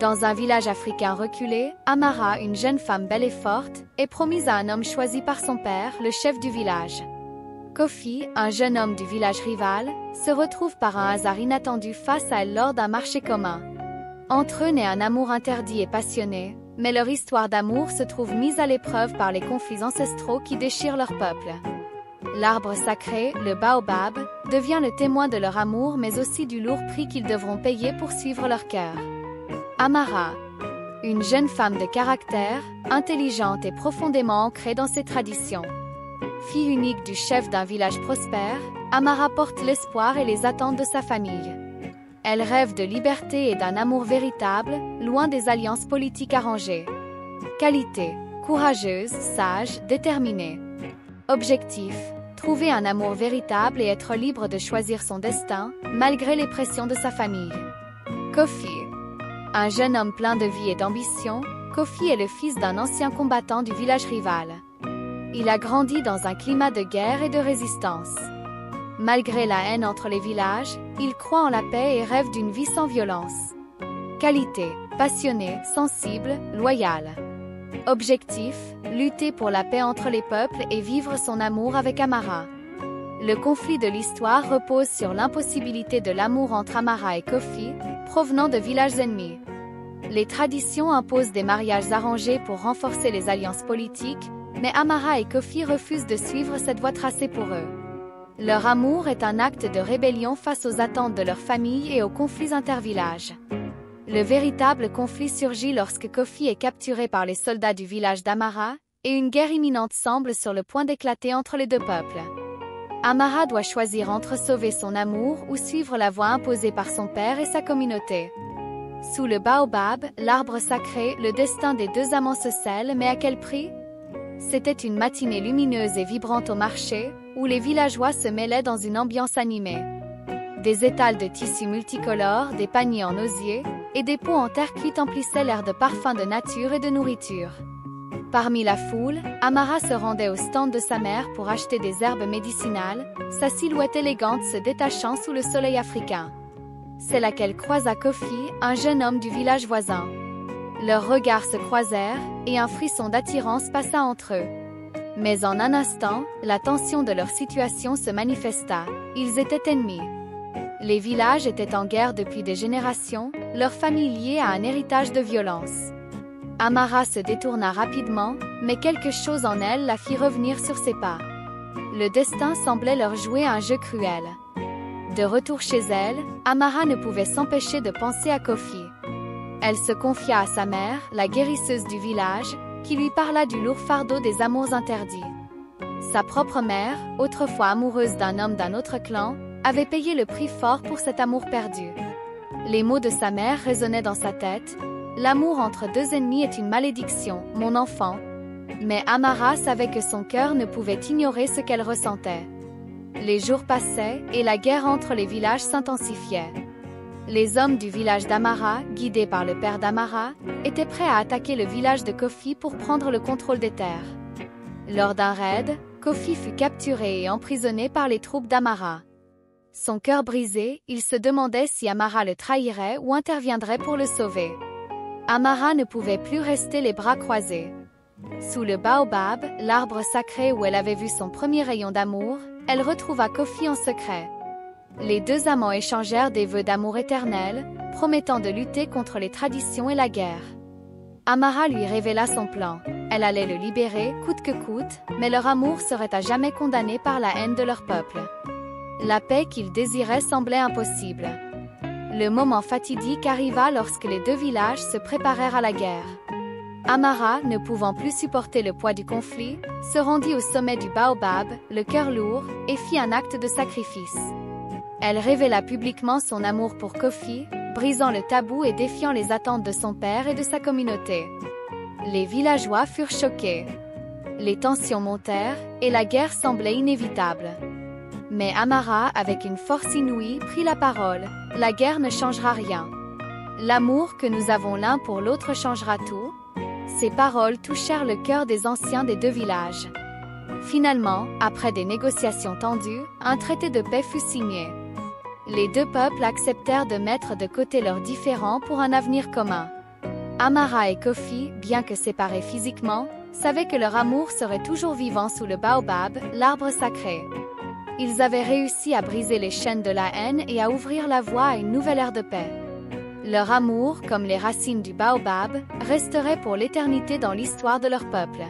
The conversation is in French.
Dans un village africain reculé, Amara, une jeune femme belle et forte, est promise à un homme choisi par son père, le chef du village. Kofi, un jeune homme du village rival, se retrouve par un hasard inattendu face à elle lors d'un marché commun. Entre eux naît un amour interdit et passionné, mais leur histoire d'amour se trouve mise à l'épreuve par les conflits ancestraux qui déchirent leur peuple. L'arbre sacré, le baobab, devient le témoin de leur amour mais aussi du lourd prix qu'ils devront payer pour suivre leur cœur. Amara, une jeune femme de caractère, intelligente et profondément ancrée dans ses traditions. Fille unique du chef d'un village prospère, Amara porte l'espoir et les attentes de sa famille. Elle rêve de liberté et d'un amour véritable, loin des alliances politiques arrangées. Qualité: courageuse, sage, déterminée. Objectif: trouver un amour véritable et être libre de choisir son destin, malgré les pressions de sa famille. Kofi, un jeune homme plein de vie et d'ambition, Kofi est le fils d'un ancien combattant du village rival. Il a grandi dans un climat de guerre et de résistance. Malgré la haine entre les villages, il croit en la paix et rêve d'une vie sans violence. Qualité: passionné, sensible, loyal. Objectif: lutter pour la paix entre les peuples et vivre son amour avec Amara. Le conflit de l'histoire repose sur l'impossibilité de l'amour entre Amara et Kofi, provenant de villages ennemis. Les traditions imposent des mariages arrangés pour renforcer les alliances politiques, mais Amara et Kofi refusent de suivre cette voie tracée pour eux. Leur amour est un acte de rébellion face aux attentes de leur famille et aux conflits intervillages. Le véritable conflit surgit lorsque Kofi est capturé par les soldats du village d'Amara, et une guerre imminente semble sur le point d'éclater entre les deux peuples. Amara doit choisir entre sauver son amour ou suivre la voie imposée par son père et sa communauté. Sous le baobab, l'arbre sacré, le destin des deux amants se scelle, mais à quel prix? C'était une matinée lumineuse et vibrante au marché, où les villageois se mêlaient dans une ambiance animée. Des étals de tissus multicolores, des paniers en osier, et des pots en terre cuite emplissaient l'air de parfums de nature et de nourriture. Parmi la foule, Amara se rendait au stand de sa mère pour acheter des herbes médicinales, sa silhouette élégante se détachant sous le soleil africain. C'est là qu'elle croisa Kofi, un jeune homme du village voisin. Leurs regards se croisèrent, et un frisson d'attirance passa entre eux. Mais en un instant, la tension de leur situation se manifesta. Ils étaient ennemis. Les villages étaient en guerre depuis des générations, leur famille liée à un héritage de violence. Amara se détourna rapidement, mais quelque chose en elle la fit revenir sur ses pas. Le destin semblait leur jouer un jeu cruel. De retour chez elle, Amara ne pouvait s'empêcher de penser à Kofi. Elle se confia à sa mère, la guérisseuse du village, qui lui parla du lourd fardeau des amours interdits. Sa propre mère, autrefois amoureuse d'un homme d'un autre clan, avait payé le prix fort pour cet amour perdu. Les mots de sa mère résonnaient dans sa tête. L'amour entre deux ennemis est une malédiction, mon enfant. Mais Amara savait que son cœur ne pouvait ignorer ce qu'elle ressentait. Les jours passaient, et la guerre entre les villages s'intensifiait. Les hommes du village d'Amara, guidés par le père d'Amara, étaient prêts à attaquer le village de Kofi pour prendre le contrôle des terres. Lors d'un raid, Kofi fut capturé et emprisonné par les troupes d'Amara. Son cœur brisé, il se demandait si Amara le trahirait ou interviendrait pour le sauver. Amara ne pouvait plus rester les bras croisés. Sous le baobab, l'arbre sacré où elle avait vu son premier rayon d'amour, elle retrouva Kofi en secret. Les deux amants échangèrent des vœux d'amour éternel, promettant de lutter contre les traditions et la guerre. Amara lui révéla son plan. Elle allait le libérer, coûte que coûte, mais leur amour serait à jamais condamné par la haine de leur peuple. La paix qu'ils désiraient semblait impossible. Le moment fatidique arriva lorsque les deux villages se préparèrent à la guerre. Amara, ne pouvant plus supporter le poids du conflit, se rendit au sommet du baobab, le cœur lourd, et fit un acte de sacrifice. Elle révéla publiquement son amour pour Kofi, brisant le tabou et défiant les attentes de son père et de sa communauté. Les villageois furent choqués. Les tensions montèrent, et la guerre semblait inévitable. Mais Amara, avec une force inouïe, prit la parole. La guerre ne changera rien. L'amour que nous avons l'un pour l'autre changera tout. Ces paroles touchèrent le cœur des anciens des deux villages. Finalement, après des négociations tendues, un traité de paix fut signé. Les deux peuples acceptèrent de mettre de côté leurs différends pour un avenir commun. Amara et Kofi, bien que séparés physiquement, savaient que leur amour serait toujours vivant sous le baobab, l'arbre sacré. Ils avaient réussi à briser les chaînes de la haine et à ouvrir la voie à une nouvelle ère de paix. Leur amour, comme les racines du baobab, resterait pour l'éternité dans l'histoire de leur peuple.